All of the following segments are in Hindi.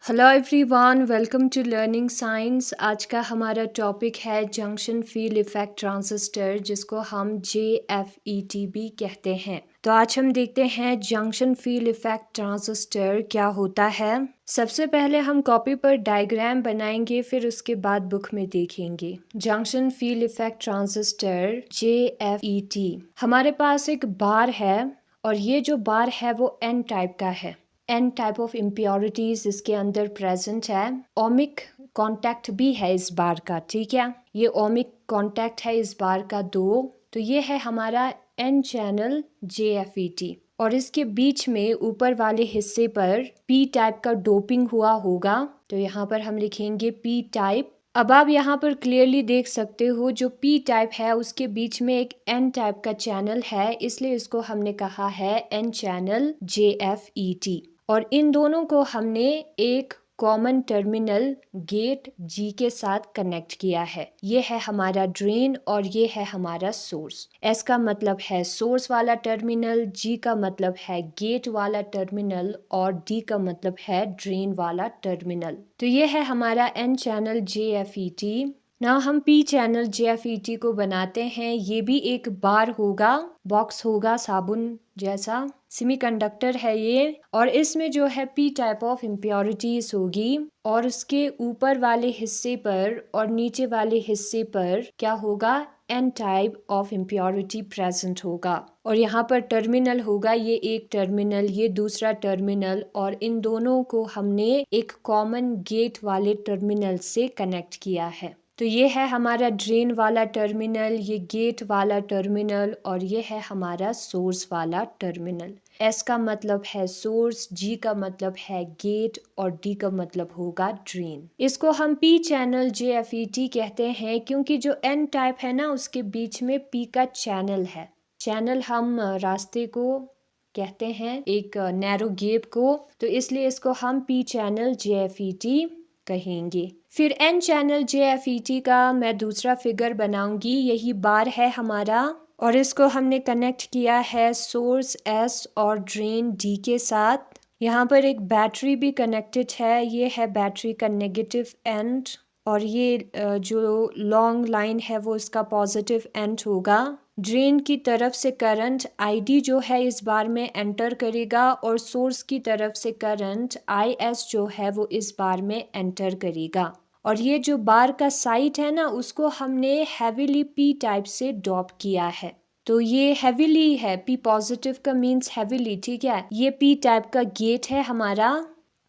Hello everyone, welcome to learning science. आज का हमारा टॉपिक है जंक्शन फील्ड इफेक्ट ट्रांजिस्टर, जिसको हम JFET भी कहते हैं। तो आज हम देखते हैं जंक्शन फील्ड इफेक्ट ट्रांजिस्टर क्या होता है। सबसे पहले हम कॉपी पर डायग्राम बनाएंगे, फिर उसके बाद बुक में देखेंगे। Junction field effect transistor JFET, हमारे पास एक बार है और ये जो बार है वो N टाइप का है। N टाइप ऑफ इम्प्योरिटीज इसके अंदर प्रेजेंट है। ओमिक कॉन्टैक्ट भी है इस बार का, ठीक है। ये ओमिक कॉन्टैक्ट है इस बार का 2। तो ये है हमारा N चैनल JFET और इसके बीच में ऊपर वाले हिस्से पर P टाइप का डोपिंग हुआ होगा। तो यहाँ पर हम लिखेंगे P टाइप। अब आप यहाँ पर क्लियरली देख सकते हो जो P टाइप है उसके बीच में एक N टाइप का चैनल है, इसलिए इसको हमने कहा है N चैनल JFET। और इन दोनों को हमने एक कॉमन टर्मिनल गेट G के साथ कनेक्ट किया है। ये है हमारा ड्रेन और ये है हमारा सोर्स। S का मतलब है सोर्स वाला टर्मिनल, G का मतलब है गेट वाला टर्मिनल और D का मतलब है ड्रेन वाला टर्मिनल। तो ये है हमारा N चैनल JFET। ना हम P चैनल JFET को बनाते हैं। ये भी एक बार होगा, बॉक्स होगा साबुन जैसा, सेमीकंडक्टर है ये, और इसमें जो है P टाइप ऑफ इम्प्योरिटीज होगी और उसके ऊपर वाले हिस्से पर और नीचे वाले हिस्से पर क्या होगा, N type of impurity present होगा। और यहाँ पर टर्मिनल होगा, ये एक टर्मिनल, ये दूसरा टर्मिनल, और इन दोनों को हमने एक कॉमन गेट वाले टर्मिनल से कनेक्ट किया है। तो ये है हमारा ड्रेन वाला टर्मिनल, ये गेट वाला टर्मिनल और ये है हमारा सोर्स वाला टर्मिनल। S का मतलब है सोर्स, G का मतलब है गेट और D का मतलब होगा ड्रेन। इसको हम P चैनल JFET कहते हैं क्योंकि जो N टाइप है ना उसके बीच में P का चैनल है। चैनल हम रास्ते को कहते हैं, एक नैरो गैप को, तो इसलिए इसको हम P चैनल JFET कहेंगे। फिर N चैनल JFET का मैं दूसरा फिगर बनाऊंगी। यही बार है हमारा और इसको हमने कनेक्ट किया है सोर्स S और ड्रेन D के साथ। यहाँ पर एक बैटरी भी कनेक्टेड है, ये है बैटरी का नेगेटिव एंड और ये जो लॉन्ग लाइन है वो इसका पॉजिटिव एंड होगा। ड्रेन की तरफ से करंट ID जो है इस बार में एंटर करेगा और सोर्स की तरफ से करंट IS जो है वो इस बार में एंटर करेगा। और ये जो बार का साइड है ना उसको हमने हैवीली P टाइप से डॉप किया है। तो ये हैवीली है, P पॉजिटिव का मीन्स हैवीली, ठीक है। ये P टाइप का गेट है हमारा,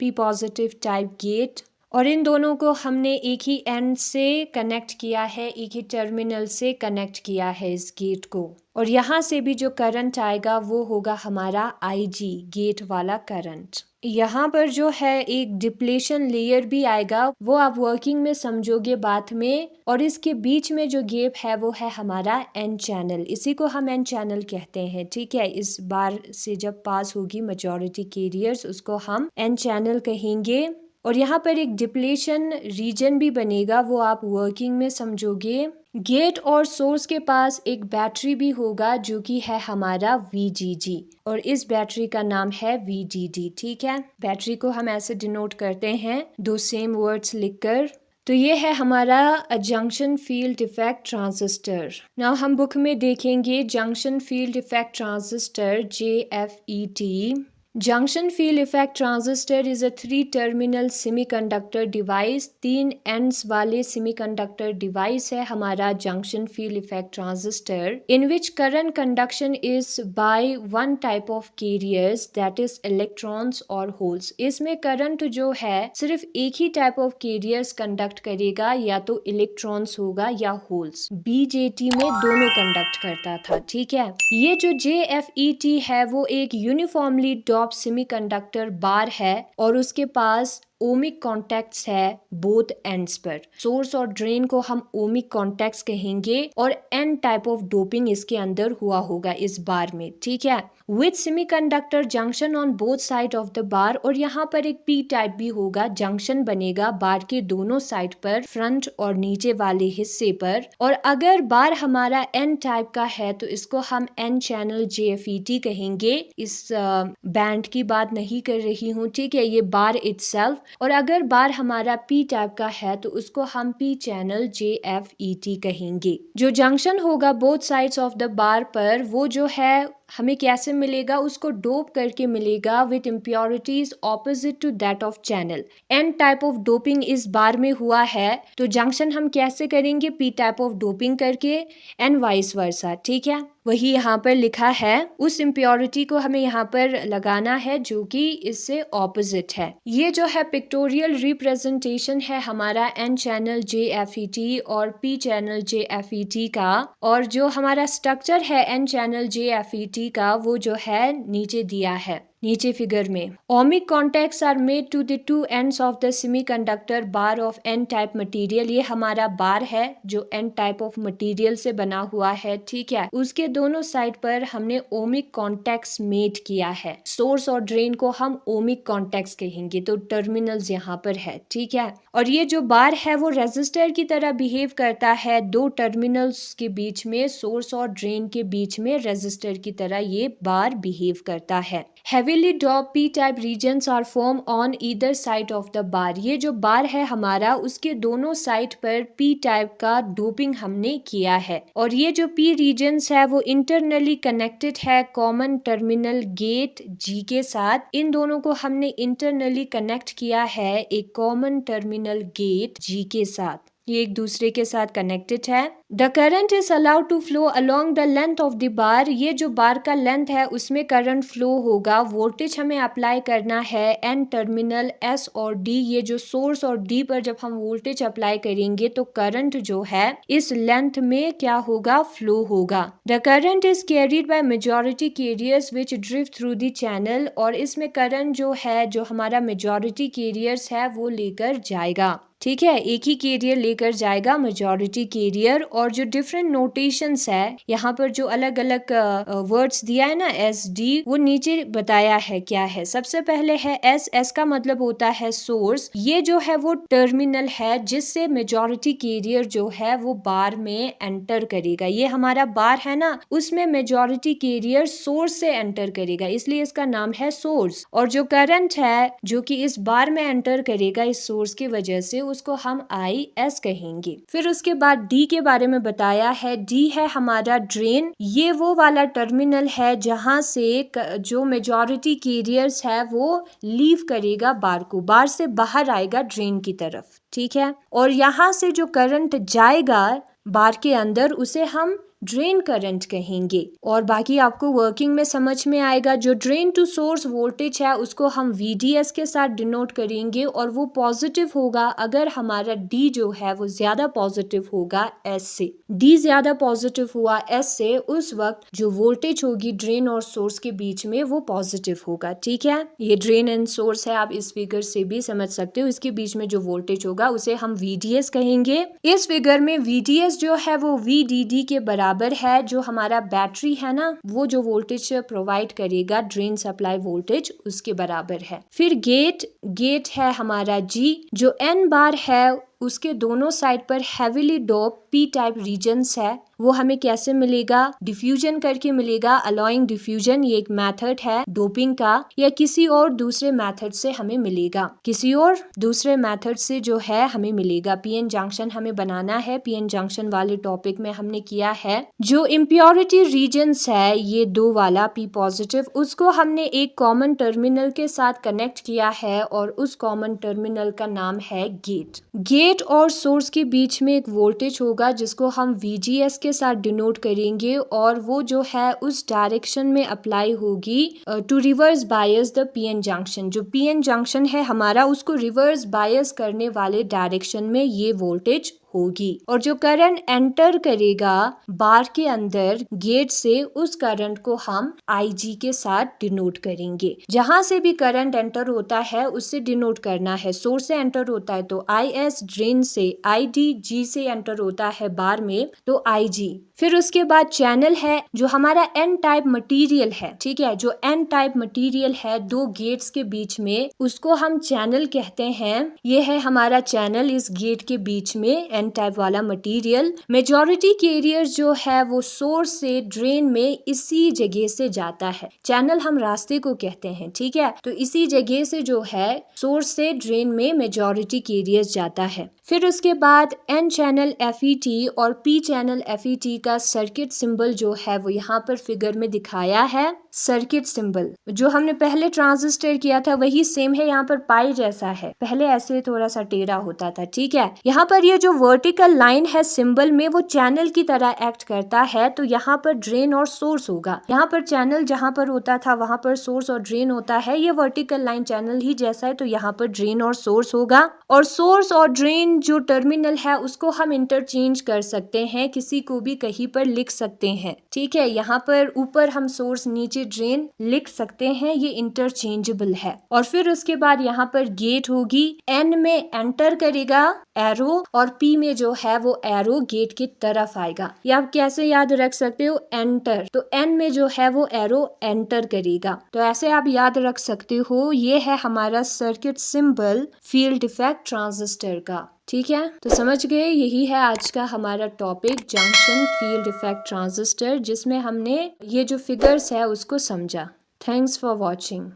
P पॉजिटिव टाइप गेट, और इन दोनों को हमने एक ही एंड से कनेक्ट किया है, एक ही टर्मिनल से कनेक्ट किया है इस गेट को। और यहाँ से भी जो करंट आएगा वो होगा हमारा IG, गेट वाला करंट। यहाँ पर जो है एक डिप्लेशन लेयर भी आएगा, वो आप वर्किंग में समझोगे बाद में। और इसके बीच में जो गैप है वो है हमारा N चैनल, इसी को हम N चैनल कहते हैं, ठीक है। इस बार से जब पास होगी मेजॉरिटी कैरियर्स उसको हम N चैनल कहेंगे। और यहाँ पर एक डिप्लेशन रीजन भी बनेगा, वो आप वर्किंग में समझोगे। गेट और सोर्स के पास एक बैटरी भी होगा जो कि है हमारा VGG और इस बैटरी का नाम है VDD, ठीक है। बैटरी को हम ऐसे डिनोट करते हैं दो सेम वर्ड्स लिखकर। तो ये है हमारा junction field effect transistor. Now हम बुक में देखेंगे junction field effect transistor JFET। Junction field effect transistor is a three-terminal semiconductor device। 3 ends वाले semiconductor device है हमारा junction field effect transistor, in which current conduction is by one type of carriers, that is electrons or holes। इसमें current जो है सिर्फ एक ही type of carriers conduct करेगा, या तो electrons होगा या holes। BJT में दोनों conduct करता था, ठीक है। ये जो JFET है वो एक यूनिफॉर्मली डॉप सेमीकंडक्टर बार है और उसके पास ओमिक कॉन्टैक्ट्स है बोथ एंड्स पर। सोर्स और ड्रेन को हम ओमिक कॉन्टैक्ट्स कहेंगे और N टाइप ऑफ डोपिंग इसके अंदर हुआ होगा इस बार में, ठीक है। With semiconductor junction on both side of the बार, और यहाँ पर एक P टाइप भी होगा, जंक्शन बनेगा बार के दोनों साइड पर, फ्रंट और नीचे वाले हिस्से पर। और अगर बार हमारा N टाइप का है तो इसको हम N चैनल JFET कहेंगे। इस बैंड की बात नहीं कर रही हूँ, ठीक है, ये बार इटसेल्फ। और अगर बार हमारा पी टाइप का है तो उसको हम पी चैनल JFET कहेंगे। जो जंक्शन होगा बोथ साइड्स ऑफ द बार पर, वो जो है हमें कैसे मिलेगा, उसको डोप करके मिलेगा with impurities opposite to that of channel. N type of doping इस बार में हुआ है तो जंक्शन हम कैसे करेंगे, पी टाइप ऑफ डोपिंग करके एंड वाइस वर्सा। ठीक है, वही यहाँ पर लिखा है, उस इम्प्योरिटी को हमें यहाँ पर लगाना है जो कि इससे ऑपोजिट है। ये जो है पिक्टोरियल रिप्रेजेंटेशन है हमारा एन चैनल JFET और पी चैनल JFET का, और जो हमारा स्ट्रक्चर है एन चैनल JFET का वो जो है नीचे दिया है, नीचे फिगर में। Ohmic contacts are made to the two ends of the semiconductor bar of n type material. ये हमारा बार है जो एन टाइप ऑफ मटेरियल से बना हुआ है। ठीक है, उसके दोनों साइड पर हमने ओमिक कॉन्टैक्ट्स मेड किया है। सोर्स और ड्रेन को हम ओमिक कॉन्टैक्ट्स कहेंगे, तो टर्मिनल्स यहाँ पर है। ठीक है, और ये जो बार है वो रेजिस्टर की तरह बिहेव करता है, दो टर्मिनल्स के बीच में, सोर्स और ड्रेन के बीच में रेजिस्टर की तरह ये बार बिहेव करता है। Heavily doped P-type regions are formed on either side of the bar। ये जो बार है हमारा उसके दोनों साइड पर P-type का डोपिंग हमने किया है, और ये जो P regions है वो इंटरनली कनेक्टेड है कॉमन टर्मिनल गेट G के साथ। इन दोनों को हमने इंटरनली कनेक्ट किया है एक कॉमन टर्मिनल गेट G के साथ, ये एक दूसरे के साथ कनेक्टेड है। The current is allowed to flow along the length of the bar. ये जो बार का लेंथ है उसमें करंट फ्लो होगा। वोल्टेज हमें अप्लाई करना है एन टर्मिनल S और D। ये जो सोर्स और D पर जब हम वोल्टेज अप्लाई करेंगे तो करंट जो है इस लेंथ में क्या होगा, फ्लो होगा। The current is carried by majority carriers which drift through the channel. और इसमें करंट जो है, जो हमारा मेजॉरिटी कैरियर्स है वो लेकर जाएगा। ठीक है, एक ही कैरियर लेकर जाएगा, मेजॉरिटी कैरियर। और जो डिफरेंट नोटेशंस है यहाँ पर, जो अलग अलग वर्ड्स दिया है ना, SD, वो नीचे बताया है क्या है। सबसे पहले है S का मतलब होता है सोर्स। ये जो है वो टर्मिनल है जिससे मेजॉरिटी कैरियर जो है वो बार में एंटर करेगा। ये हमारा बार है ना, उसमें मेजॉरिटी कैरियर सोर्स से एंटर करेगा, इसलिए इसका नाम है सोर्स। और जो करंट है जो कि इस बार में एंटर करेगा इस सोर्स की वजह से, उसको हम IS कहेंगे। फिर उसके बाद D के बारे में बताया है। D है हमारा ड्रेन। ये वो वाला टर्मिनल है जहां से जो मेजॉरिटी कैरियर्स है वो लीव करेगा बार को, बार से बाहर आएगा ड्रेन की तरफ। ठीक है, और यहाँ से जो करंट जाएगा बार के अंदर उसे हम ड्रेन करंट कहेंगे। और बाकी आपको वर्किंग में समझ में आएगा। जो ड्रेन टू सोर्स वोल्टेज है उसको हम VDS के साथ डिनोट करेंगे, और वो पॉजिटिव होगा अगर हमारा D जो है वो ज्यादा पॉजिटिव होगा S से। D ज्यादा पॉजिटिव हुआ S से, उस वक्त जो वोल्टेज होगी ड्रेन और सोर्स के बीच में वो पॉजिटिव होगा। ठीक है, ये ड्रेन एंड सोर्स है, आप इस फिगर से भी समझ सकते हो। इसके बीच में जो वोल्टेज होगा उसे हम VDS कहेंगे। इस फिगर में VDS जो है वो VDD के बराबर है। जो हमारा बैटरी है ना, वो जो वोल्टेज प्रोवाइड करेगा, ड्रेन सप्लाई वोल्टेज, उसके बराबर है। फिर गेट है हमारा G। जो N बार है उसके दोनों साइड पर heavily dope P type regions है, वो हमें कैसे मिलेगा, डिफ्यूजन करके मिलेगा। अलोइंग डिफ्यूजन ये एक मेथड है डोपिंग का, या किसी और दूसरे मेथड से हमें मिलेगा, किसी और दूसरे मेथड से जो है हमें मिलेगा। PN जंक्शन हमें बनाना है, PN जंक्शन वाले टॉपिक में हमने किया है। जो इम्प्योरिटी रीजन्स है ये दो वाला P पॉजिटिव, उसको हमने एक कॉमन टर्मिनल के साथ कनेक्ट किया है, और उस कॉमन टर्मिनल का नाम है गेट और सोर्स के बीच में एक वोल्टेज होगा जिसको हम VGS के साथ डिनोट करेंगे, और वो जो है उस डायरेक्शन में अप्लाई होगी to reverse bias the PN junction. जो PN जंक्शन है हमारा उसको रिवर्स बायस करने वाले डायरेक्शन में ये वोल्टेज होगी। और जो करंट एंटर करेगा बार के अंदर गेट से, उस करंट को हम IG के साथ डिनोट करेंगे। जहां से भी करंट एंटर होता है उससे डिनोट करना है। सोर्स से एंटर होता है तो IS, ड्रेन से ID, G से एंटर होता है बार में तो IG। फिर उसके बाद चैनल है जो हमारा N टाइप मटेरियल है। ठीक है, जो N टाइप मटेरियल है दो गेट्स के बीच में, उसको हम चैनल कहते हैं। ये है हमारा चैनल इस गेट के बीच में, N एन टाइप वाला मटेरियल मेजॉरिटी कैरियर जो है वो सोर्स से ड्रेन में इसी जगह से जाता है। चैनल हम रास्ते को कहते हैं, ठीक है। तो इसी जगह से जो है सोर्स से ड्रेन में मेजॉरिटी कैरियर जाता है। फिर उसके बाद एन चैनल FET और पी चैनल FET का सर्किट सिंबल जो है वो यहाँ पर फिगर में दिखाया है। सर्किट सिंबल जो हमने पहले ट्रांजिस्टर किया था वही सेम है, यहाँ पर पाई जैसा है, पहले ऐसे थोड़ा सा टेढ़ा होता था, ठीक है। यहाँ पर ये जो वर्टिकल लाइन है सिंबल में वो चैनल की तरह एक्ट करता है। तो यहाँ पर ड्रेन और सोर्स होगा। यहाँ पर चैनल जहाँ पर होता था वहां पर सोर्स और ड्रेन होता है। ये वर्टिकल लाइन चैनल ही जैसा है, तो यहाँ पर ड्रेन और सोर्स होगा। और सोर्स और ड्रेन जो टर्मिनल है उसको हम इंटरचेंज कर सकते हैं, किसी को भी कहीं पर लिख सकते हैं, ठीक है। यहाँ पर ऊपर हम सोर्स नीचे ड्रेन लिख सकते हैं, ये इंटरचेंजेबल है। और फिर उसके बाद यहाँ पर गेट होगी, एन में एंटर करेगा एरो और पी में जो है वो एरो गेट की तरफ आएगा। ये आप कैसे याद रख सकते हो, एंटर, तो एन में जो है वो एरो एंटर करेगा, तो ऐसे आप याद रख सकते हो। ये है हमारा circuit symbol field effect transistor का, ठीक है। तो समझ गए, यही है आज का हमारा topic, junction field effect transistor, जिसमें हमने ये जो फिगर्स है उसको समझा। Thanks for watching.